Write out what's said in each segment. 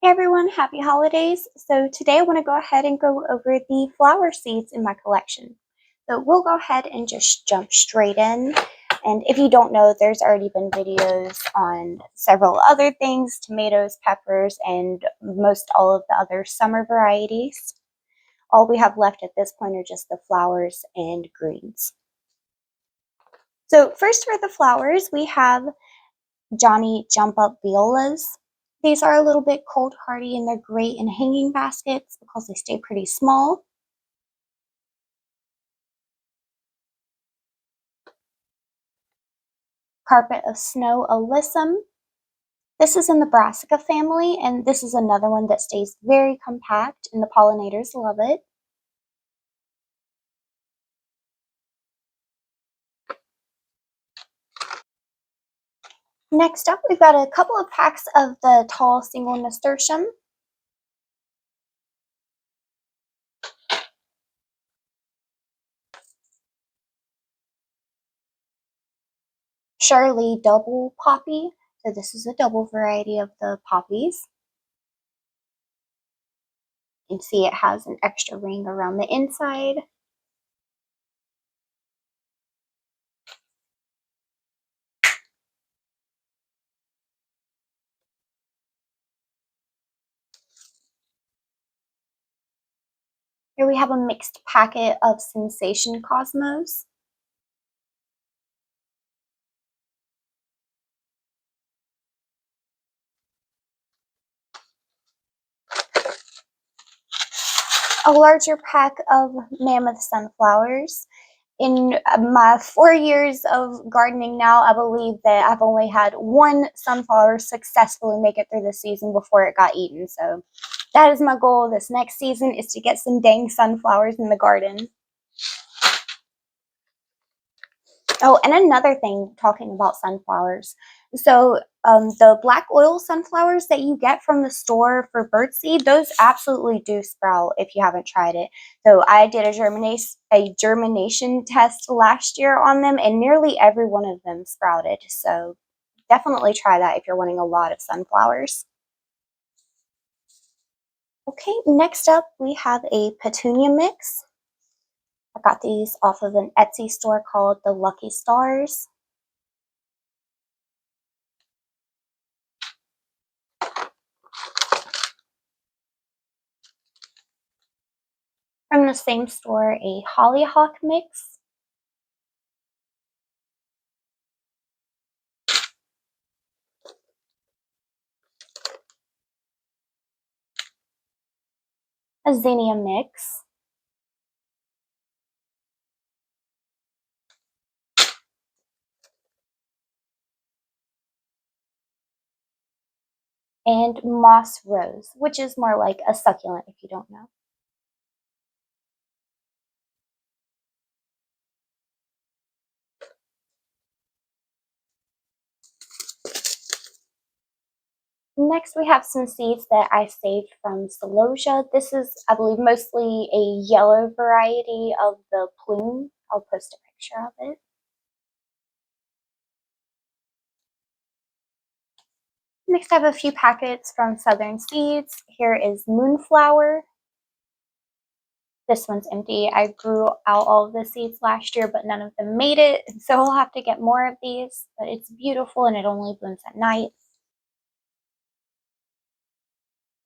Hey everyone, happy holidays. So today I want to go ahead and go over the flower seeds in my collection. So we'll go ahead and just jump straight in. And if you don't know, there's already been videos on several other things, tomatoes, peppers, and most all of the other summer varieties. All we have left at this point are just the flowers and greens. So first for the flowers, we have Johnny Jump Up Violas. These are a little bit cold hardy and they're great in hanging baskets because they stay pretty small. Carpet of Snow Alyssum. This is in the Brassica family, and this is another one that stays very compact and the pollinators love it. Next up, we've got a couple of packs of the tall single nasturtium. Shirley Double Poppy. So this is a double variety of the poppies. You can see it has an extra ring around the inside. Here we have a mixed packet of Sensation Cosmos. A larger pack of Mammoth Sunflowers. In my 4 years of gardening now, I believe that I've only had one sunflower successfully make it through the season before it got eaten. So that is my goal this next season, is to get some dang sunflowers in the garden. Oh, and another thing, talking about sunflowers. So the black oil sunflowers that you get from the store for birdseed, those absolutely do sprout if you haven't tried it. So I did a germination test last year on them, and nearly every one of them sprouted. So definitely try that if you're wanting a lot of sunflowers. Okay, next up we have a petunia mix. I got these off of an Etsy store called the Lucky Stars. From the same store, a hollyhock mix. A zinnia mix. And moss rose, which is more like a succulent if you don't know. Next, we have some seeds that I saved from celosia. This is, I believe, mostly a yellow variety of the plume. I'll post a picture of it. Next, I have a few packets from Southern Seeds. Here is Moonflower. This one's empty. I grew out all of the seeds last year, but none of them made it. So I'll have to get more of these, but it's beautiful and it only blooms at night.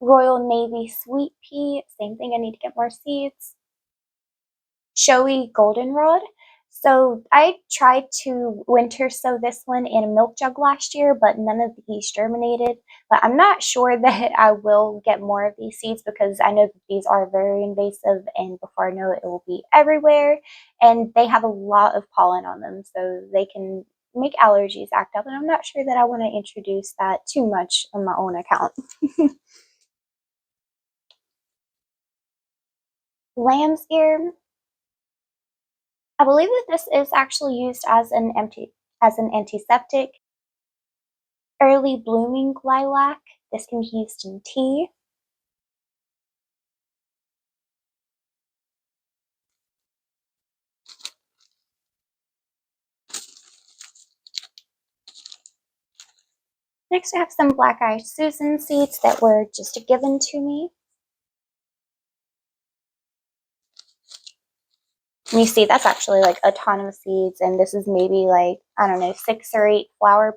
Royal Navy Sweet Pea, same thing, I need to get more seeds. Showy Goldenrod. So I tried to winter sow this one in a milk jug last year, but none of these germinated. But I'm not sure that I will get more of these seeds because I know that these are very invasive, and before I know it, it will be everywhere. And they have a lot of pollen on them, so they can make allergies act up. And I'm not sure that I want to introduce that too much on my own account. Lamb's ear. I believe that this is actually used as an antiseptic. Early blooming lilac. This can be used in tea. Next, I have some Black-Eyed Susan seeds that were just given to me. And you see, that's actually like a ton of seeds, and this is maybe like, I don't know, 6 or 8 flower.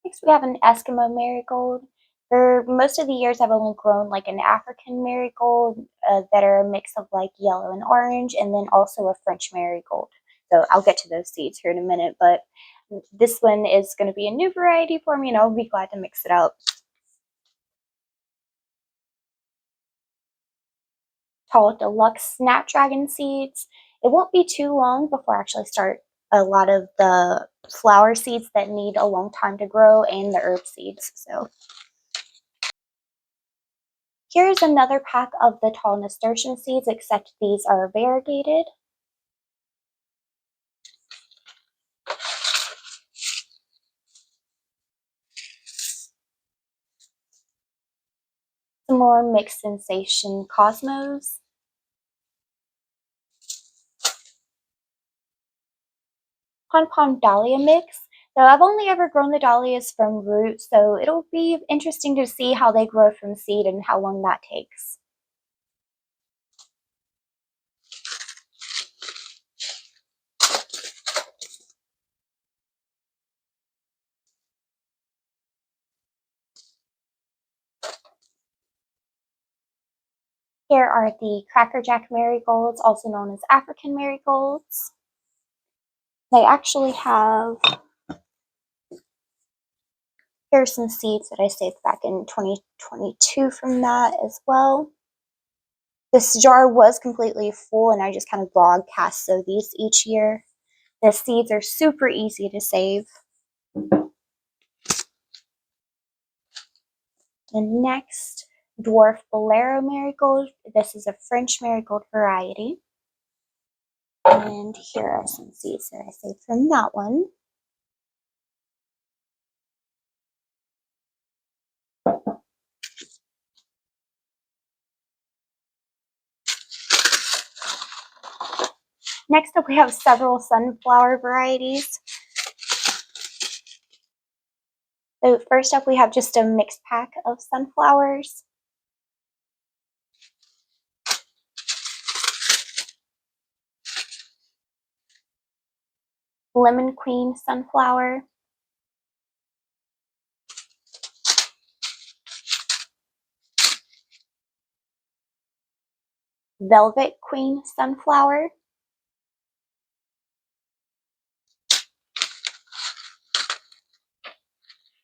Next, we have an Eskimo marigold. For most of the years, I've only grown like an African marigold that are a mix of like yellow and orange, and then also a French marigold. So I'll get to those seeds here in a minute, but this one is going to be a new variety for me, and I'll be glad to mix it up. Tall Deluxe Snapdragon seeds. It won't be too long before I actually start a lot of the flower seeds that need a long time to grow and the herb seeds. So here's another pack of the tall nasturtium seeds, except these are variegated. Some more mixed sensation cosmos. Pon Pon Dahlia mix. So I've only ever grown the dahlias from root, so it'll be interesting to see how they grow from seed and how long that takes. Here are the Cracker Jack marigolds, also known as African marigolds. They actually have, here's some seeds that I saved back in 2022 from that as well. This jar was completely full and I just kind of broadcast sow these each year. The seeds are super easy to save. And next, Dwarf Bolero marigold. This is a French marigold variety. And here are some seeds that I saved from that one. Next up, we have several sunflower varieties. So first up, we have just a mixed pack of sunflowers. Lemon Queen sunflower. Velvet Queen sunflower.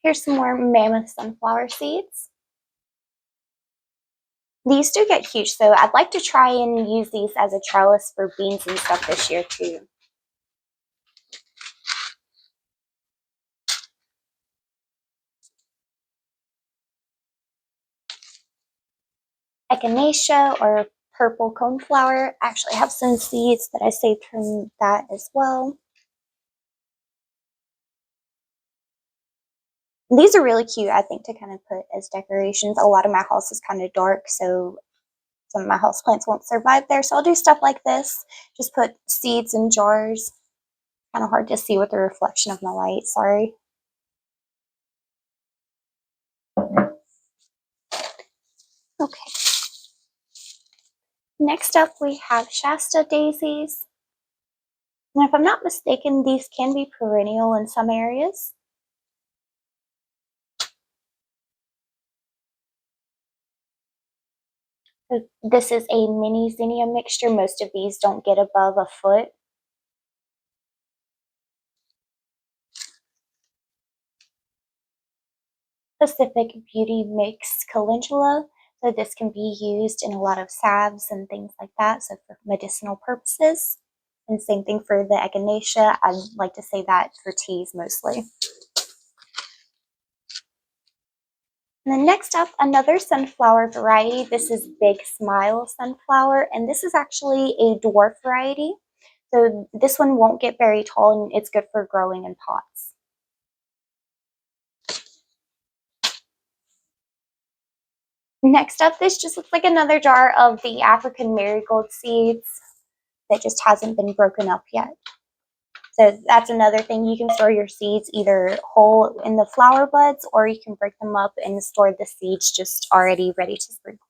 Here's some more mammoth sunflower seeds. These do get huge, so I'd like to try and use these as a trellis for beans and stuff this year too. Echinacea or purple coneflower. I actually have some seeds that I saved from that as well. These are really cute, I think, to kind of put as decorations. A lot of my house is kind of dark, so some of my houseplants won't survive there. So I'll do stuff like this. Just put seeds in jars. Kind of hard to see with the reflection of my light, sorry. Okay. Next up, we have Shasta daisies. And if I'm not mistaken, these can be perennial in some areas. This is a mini zinnia mixture. Most of these don't get above a foot. Pacific Beauty Mix Calendula. So this can be used in a lot of salves and things like that, so for medicinal purposes. And same thing for the echinacea. I'd like to say that for teas mostly. And then next up, another sunflower variety. This is Big Smile sunflower, and this is actually a dwarf variety. So this one won't get very tall, and it's good for growing in pots. Next up, this just looks like another jar of the African marigold seeds that just hasn't been broken up yet. So that's another thing. You can store your seeds either whole in the flower buds, or you can break them up and store the seeds just already ready to sprinkle.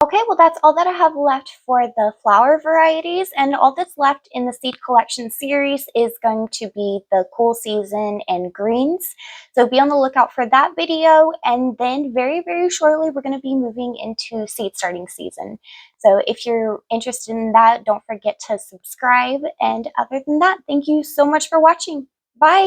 Okay, well that's all that I have left for the flower varieties, and all that's left in the seed collection series is going to be the cool season and greens. So be on the lookout for that video, and then very, very shortly we're going to be moving into seed starting season. So if you're interested in that, don't forget to subscribe, and other than that, thank you so much for watching. Bye!